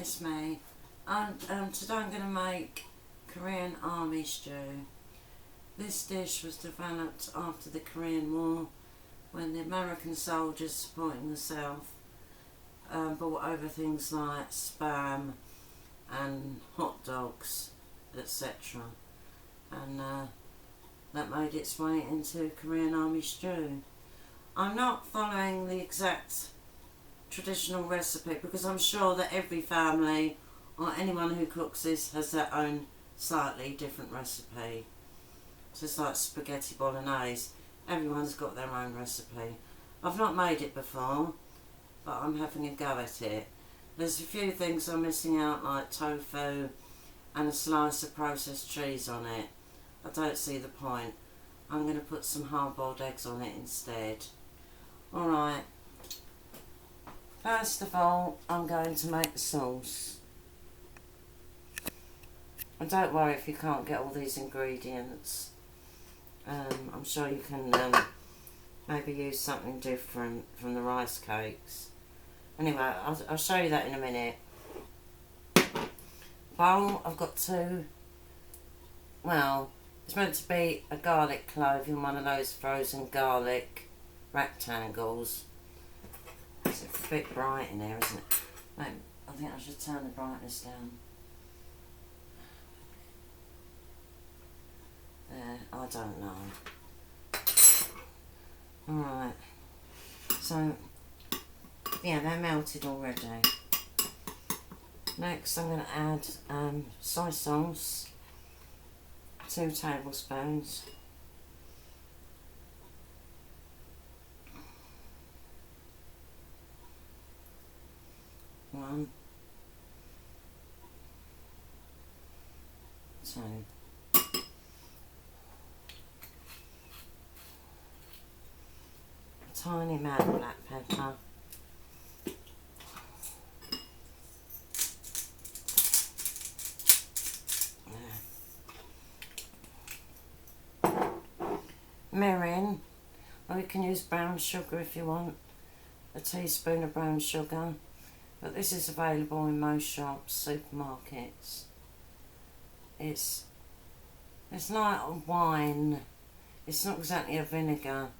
it's me. Today I'm going to make Korean army stew. This dish was developed after the Korean War when the American soldiers supporting the South brought over things like spam and hot dogs, etc. And that made its way into Korean army stew. I'm not following the exact traditional recipe because I'm sure that every family or anyone who cooks this has their own slightly different recipe. Just like spaghetti bolognese, everyone's got their own recipe. I've not made it before, but I'm having a go at it. There's a few things I'm missing out, like tofu and a slice of processed cheese on it. I don't see the point. I'm going to put some hard-boiled eggs on it instead. Alright, first of all, I'm going to make the sauce. And don't worry if you can't get all these ingredients. I'm sure you can maybe use something different from the rice cakes. Anyway, I'll show you that in a minute. Bowl, I've got two, well, it's meant to be a garlic clove in one of those frozen garlic rectangles. It's a bit bright in here, isn't it? Wait, I think I should turn the brightness down. There, I don't know. Alright, so yeah, they're melted already. Next I'm going to add soy sauce, 2 tablespoons. One, 2. A tiny amount of black pepper. Mirin, or you can use brown sugar if you want, a teaspoon of brown sugar, but this is available in most shops, supermarkets. It's like a wine, it's not exactly a vinegar,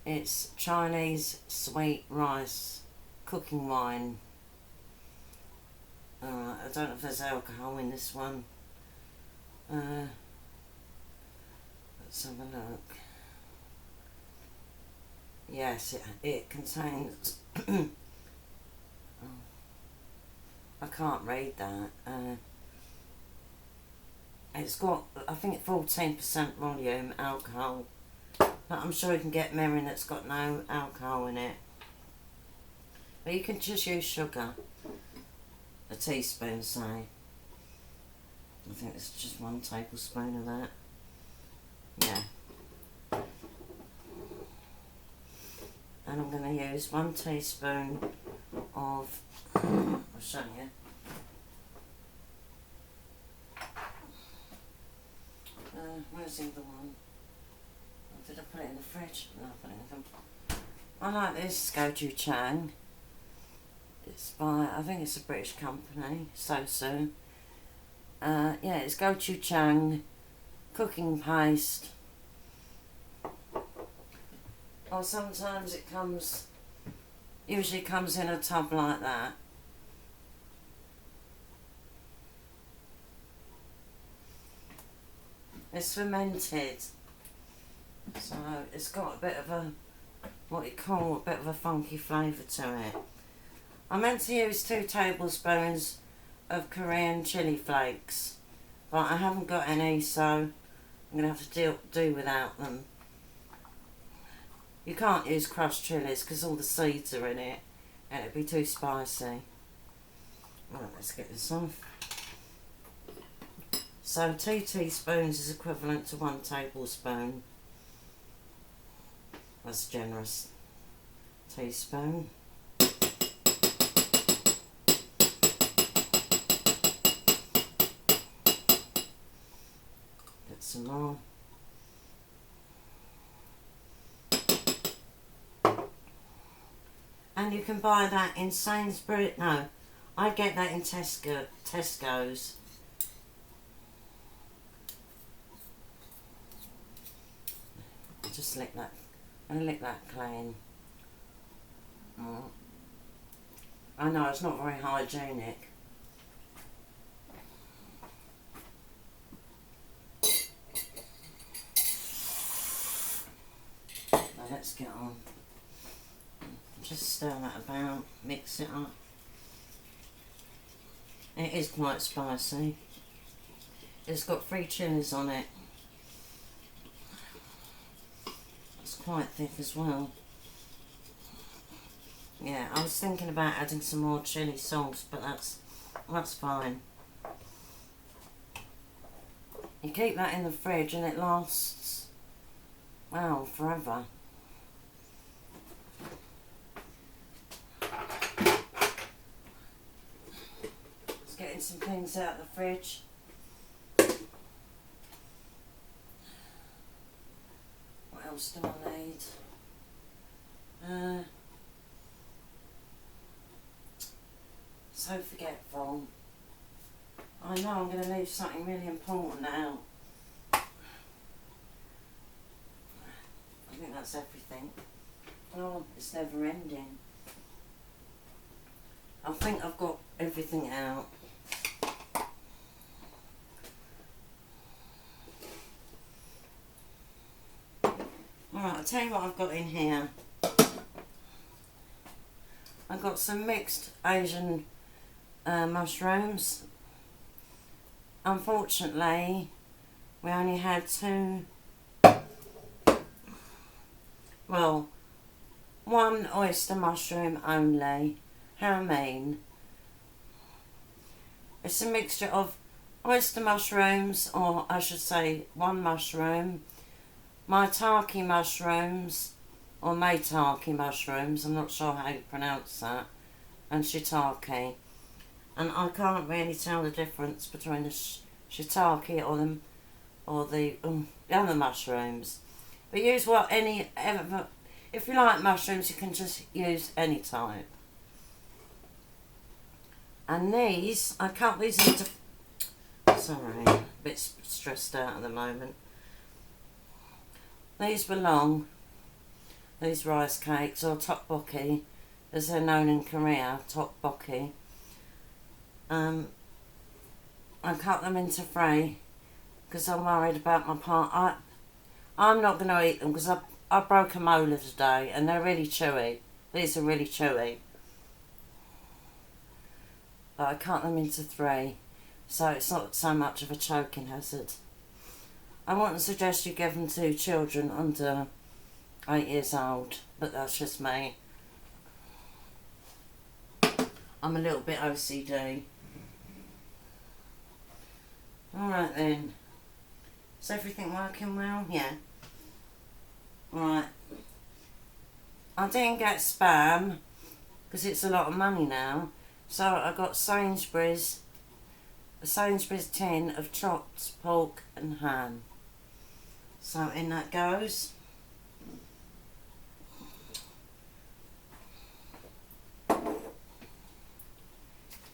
it's Chinese sweet rice cooking wine. I don't know if there's alcohol in this one. Let's have a look. Yes, it contains oh, I can't read that. It's got, I think, 14% volume alcohol, but I'm sure you can get mirin that's got no alcohol in it. But you can just use sugar, a teaspoon, say. I think it's just 1 tablespoon of that. Yeah. And I'm going to use 1 teaspoon of, I'll show you. Where's the other one? Oh, did I put it in the fridge? No, I put it in the... I like this gojuchang. It's by, I think it's a British company, Sosu. Yeah, it's gojuchang cooking paste. Or sometimes it comes, usually comes in a tub like that. It's fermented, so it's got a bit of a, what you call a bit of a funky flavour to it. I meant to use 2 tablespoons of Korean chili flakes, but I haven't got any, so I'm going to have to do without them. You can't use crushed chilies because all the seeds are in it and it'd be too spicy. Right, let's get this off. So 2 teaspoons is equivalent to 1 tablespoon. That's generous. Teaspoon. Get some more. And you can buy that in Sainsbury's. No, I get that in Tesco's. Just lick that. I'm gonna lick that clean. I know it's not very hygienic. Now let's get on. Just stir that about, mix it up. It is quite spicy. It's got 3 chilies on it. It's quite thick as well. Yeah, I was thinking about adding some more chili sauce, but that's fine. You keep that in the fridge and it lasts, well, forever. Just getting some things out of the fridge. What else do I need? So forgetful. I know I'm going to leave something really important out. I think that's everything. Oh, it's never ending. I think I've got everything out. Alright, I'll tell you what I've got in here. I've got some mixed Asian mushrooms. Unfortunately, we only had 2, well, 1 oyster mushroom only. How mean. It's a mixture of oyster mushrooms, or I should say 1 mushroom, maitake mushrooms, or maitake mushrooms, I'm not sure how you pronounce that, and shiitake. And I can't really tell the difference between the shiitake or the other mushrooms. But use if you like mushrooms, you can just use any type. And these, I cut these into, sorry, a bit stressed out at the moment. These belong, these rice cakes, or tteokbokki, as they're known in Korea, tteokbokki. I cut them into 3 because I'm worried about my part. I'm not going to eat them because I broke a molar today and they're really chewy. These are really chewy. But I cut them into 3 so it's not so much of a choking hazard. I wouldn't suggest you give them to children under 8 years old, but that's just me. I'm a little bit OCD. Alright then. Is everything working well? Yeah. Alright. I didn't get Spam because it's a lot of money now. So I got Sainsbury's, a Sainsbury's tin of chopped pork and ham. So in that goes.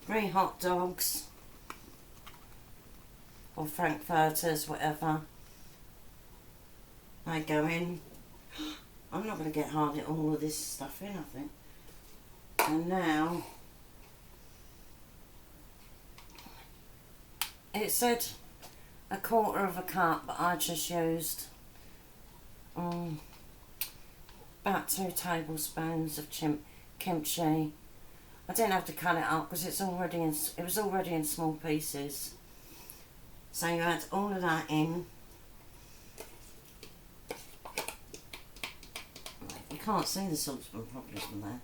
3 hot dogs. Or frankfurters, whatever. They go in. I'm not going to get hardly all of this stuff in, I think. And now, it said 1/4 of a cup, but I just used about 2 tablespoons of kimchi. I didn't have to cut it up because it was already in small pieces. So you add all of that in. You can't see the saucepan properly from there.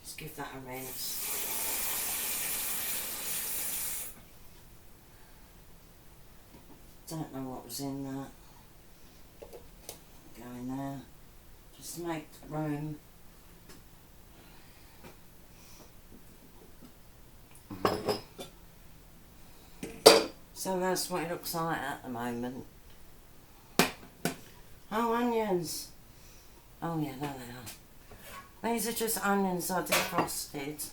Just give that a rinse. Don't know what was in that. Go in there. Just make room. So that's what it looks like at the moment. Oh, onions. Oh yeah, there they are. These are just onions I defrosted.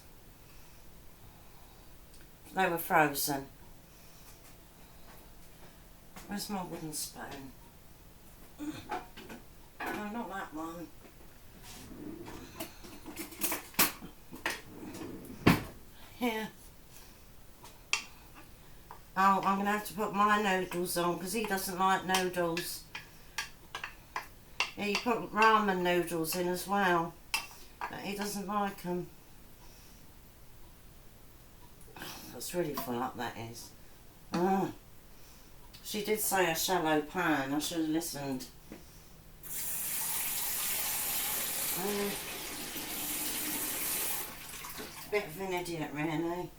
They were frozen. Where's my wooden spoon? No, not that one. Here. Oh, I'm going to have to put my noodles on because he doesn't like noodles. Yeah, you put ramen noodles in as well, but he doesn't like them. That's really full up, that is. Oh. She did say a shallow pan. I should have listened. Bit of an idiot, really.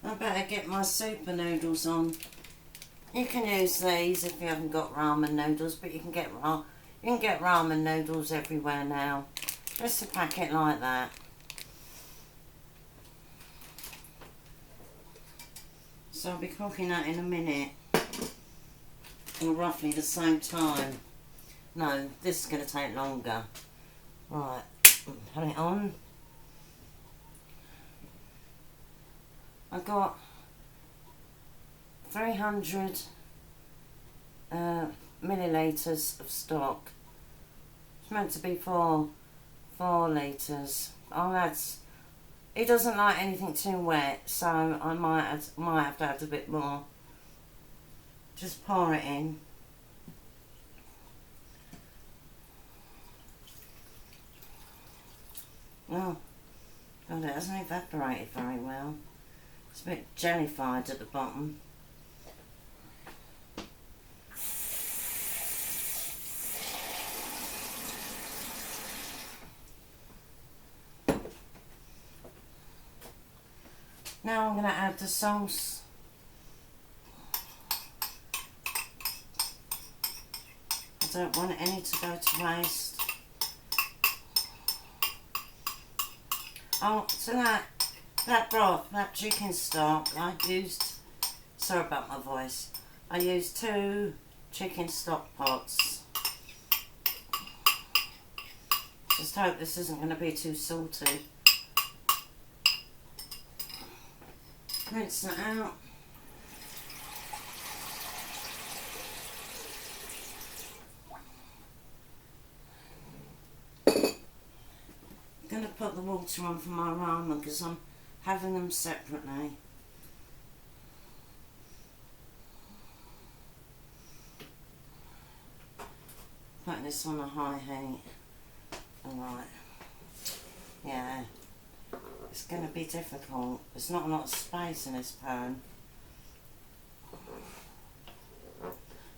I better get my super noodles on. You can use these if you haven't got ramen noodles, but you can get ramen noodles everywhere now. Just a packet like that. So I'll be cooking that in a minute, or roughly the same time. No, this is going to take longer. Right, put it on. I got 300 millilitres of stock. It's meant to be 4 litres. He doesn't like anything too wet, so I might have to add a bit more. Just pour it in. Oh, God, it hasn't evaporated very well. It's a bit jellified at the bottom. Now I'm going to add the sauce. I don't want any to go to waste. Oh, so that broth, that chicken stock, I used, sorry about my voice, I used 2 chicken stock pots. Just hope this isn't going to be too salty. Rinse that out. I'm going to put the water on for my ramen because I'm having them separately. Putting this on a high heat. Alright. Yeah. It's going to be difficult. There's not a lot of space in this pan.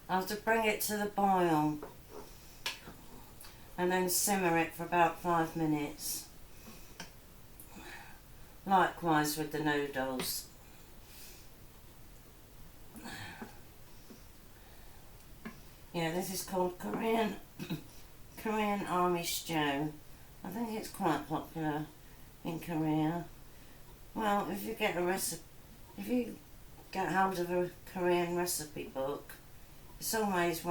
I have to bring it to the boil and then simmer it for about 5 minutes. Likewise with the noodles. Yeah, this is called Korean army stew. I think it's quite popular in Korea. Well, if you get hold of a Korean recipe book, it's always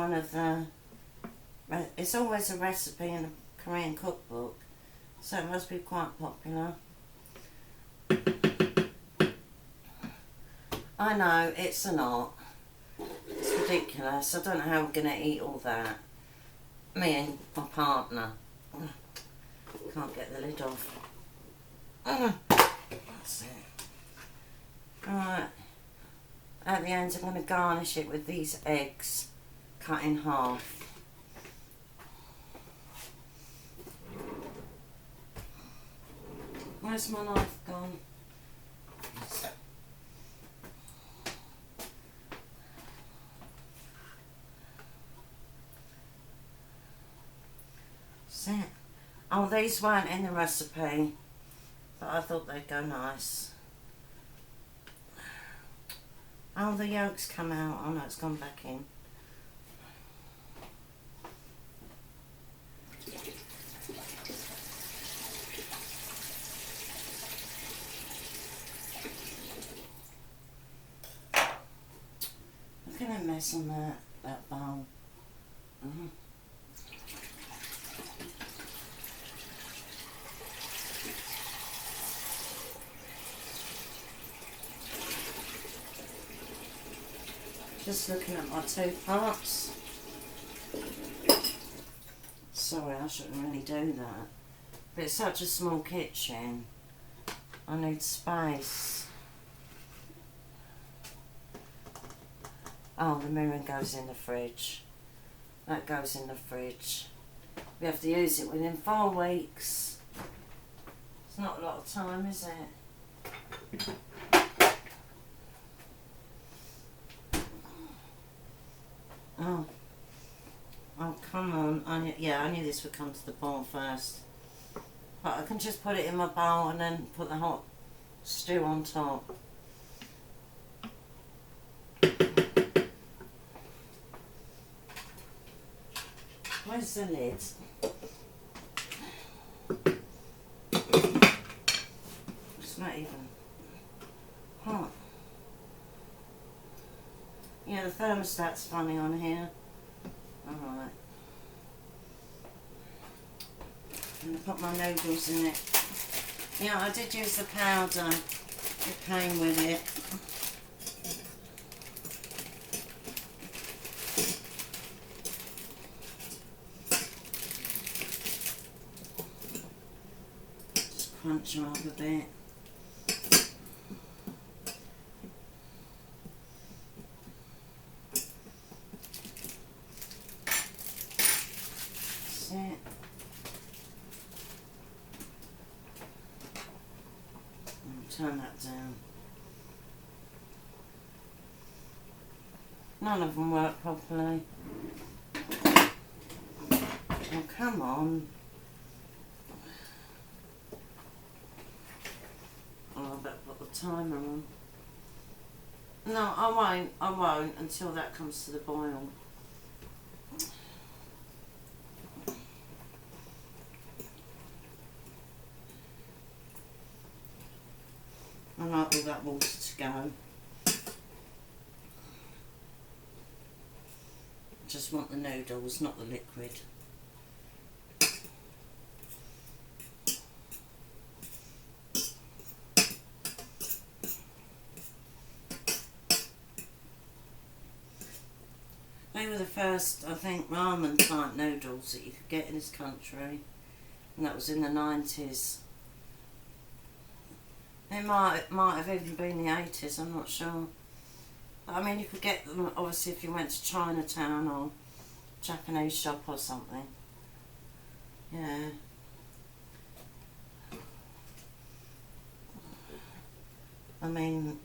it's always a recipe in a Korean cookbook, so it must be quite popular. I know, it's a lot. It's ridiculous. I don't know how we're going to eat all that. Me and my partner. Can't get the lid off. That's it. Alright. At the end I'm going to garnish it with these eggs cut in half. Where's my knife gone? See? Oh, these weren't in the recipe, but I thought they'd go nice. Oh, the yolks come out. Oh no, it's gone back in. Look at that mess on that bowl. Mm. Just looking at my two parts. Sorry, I shouldn't really do that. But it's such a small kitchen. I need space. Oh, the mirror goes in the fridge. That goes in the fridge. We have to use it within 4 weeks. It's not a lot of time, is it? Oh. Oh, come on. I knew this would come to the boil first. But I can just put it in my bowl and then put the hot stew on top. Where's the lid? It's not even hot. Yeah, the thermostat's funny on here. Alright. I'm going to put my noodles in it. Yeah, I did use the powder. It came with it. Just crunch them up a bit. That's it. Turn that down. None of them work properly. Oh, come on. Oh, I better put the timer on. No, I won't until that comes to the boil. I like all that water to go. Just want the noodles, not the liquid. They were the first, I think, ramen type noodles that you could get in this country, and that was in the 90s. It might have even been the 80s, I'm not sure. But, I mean, you could get them, obviously, if you went to Chinatown or Japanese shop or something. Yeah. I mean,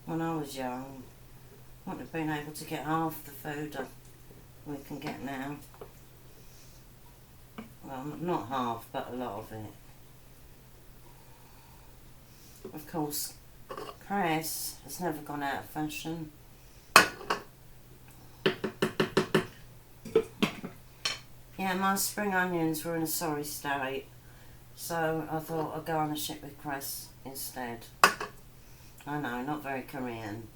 when I was young, I wouldn't have been able to get half the food we can get now. Well, not half, but a lot of it. Of course, cress has never gone out of fashion. Yeah, my spring onions were in a sorry state, so I thought I'd garnish it with cress instead. I know, not very Korean.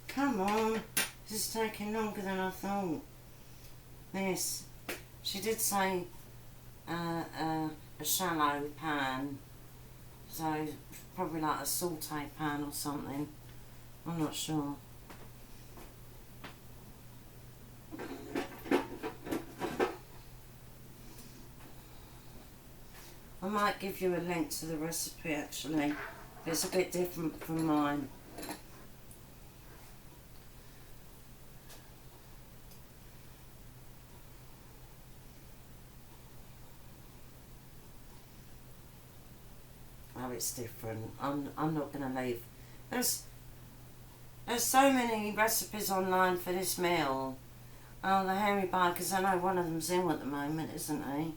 Come on, this is taking longer than I thought. This, she did say a shallow pan, so probably like a saute pan or something. I'm not sure. I might give you a link to the recipe actually. It's a bit different from mine. Oh, it's different. I'm not going to leave. There's so many recipes online for this meal. Oh, the hairy bikers, I know one of them's ill at the moment, isn't he?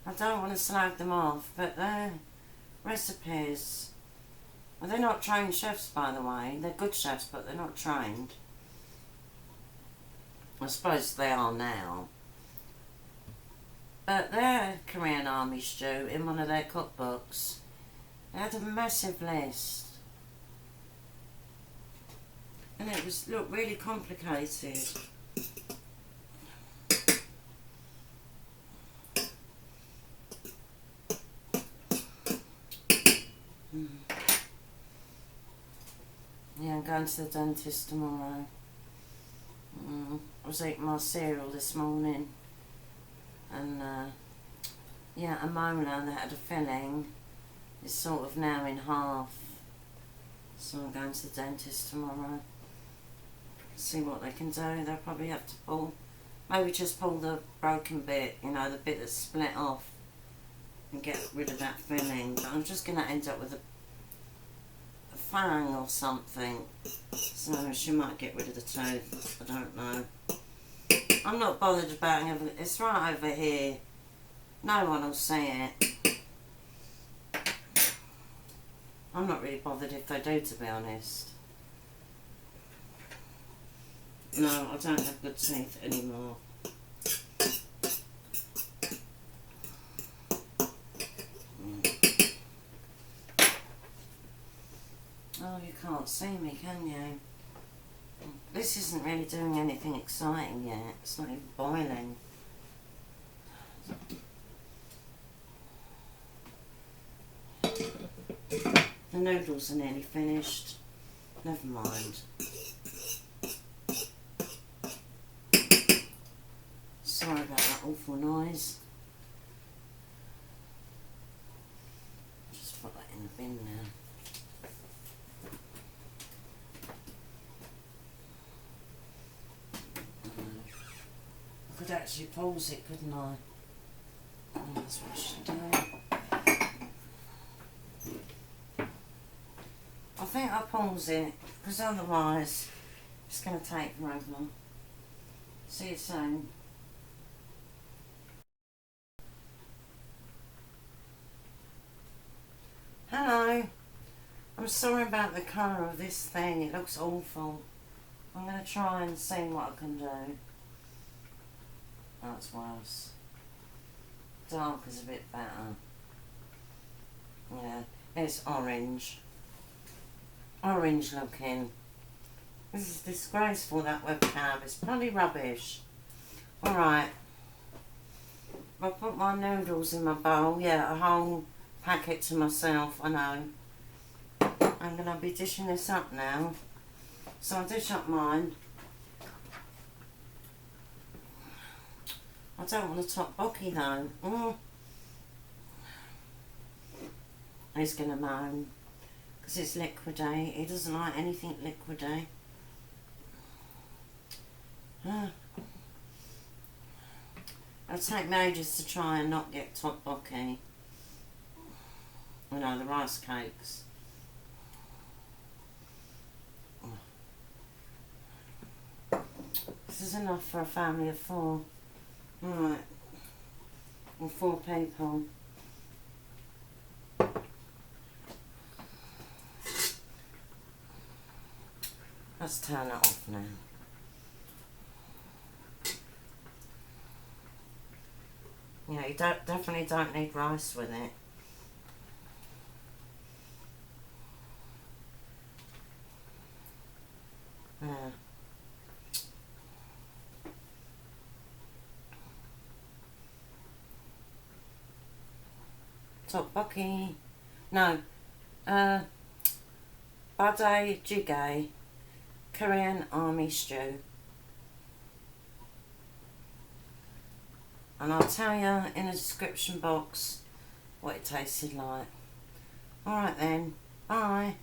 I don't want to slag them off, but their recipes... Well, they're not trained chefs, by the way. They're good chefs, but they're not trained. I suppose they are now. But their Korean army stew, in one of their cookbooks, they had a massive list. And it was, look, really complicated. Yeah, I'm going to the dentist tomorrow. I was eating my cereal this morning, and yeah, a molar that had a filling is sort of now in half. So I'm going to the dentist tomorrow. See what they can do. They'll probably have to pull, maybe just pull the broken bit, you know, the bit that's split off, and get rid of that filling. But I'm just going to end up with a fang or something. So she might get rid of the tooth. I don't know. I'm not bothered about it. It's right over here. No one will see it. I'm not really bothered if they do, to be honest. No, I don't have good teeth anymore. Oh, you can't see me, can you? This isn't really doing anything exciting yet. It's not even boiling. The noodles are nearly finished. Never mind. Sorry about that awful noise. Just put that in the bin now. I could actually pause it, couldn't I? Oh, that's what I should do. I think I'll pause it, because otherwise it's going to take forever. See you soon. Hello. I'm sorry about the colour of this thing. It looks awful. I'm going to try and see what I can do. That's worse. Dark is a bit better. Yeah, it's orange. Orange looking. This is disgraceful, that webcam. It's bloody rubbish. Alright. I'll put my noodles in my bowl. Yeah, a whole packet to myself, I know. I'm going to be dishing this up now. So I'll dish up mine. I don't want a tteokbokki though. He's going to moan. Because it's liquidy. He doesn't like anything liquidy. It'll take me ages to try and not get tteokbokki. You know, the rice cakes. This is enough for a family of 4. Alright. Or 4 people. Let's turn it off now. Yeah, you definitely don't need rice with it. Yeah. Tteokbokki. No. Budae Jjigae. Korean army stew. And I'll tell you in the description box what it tasted like. Alright then. Bye.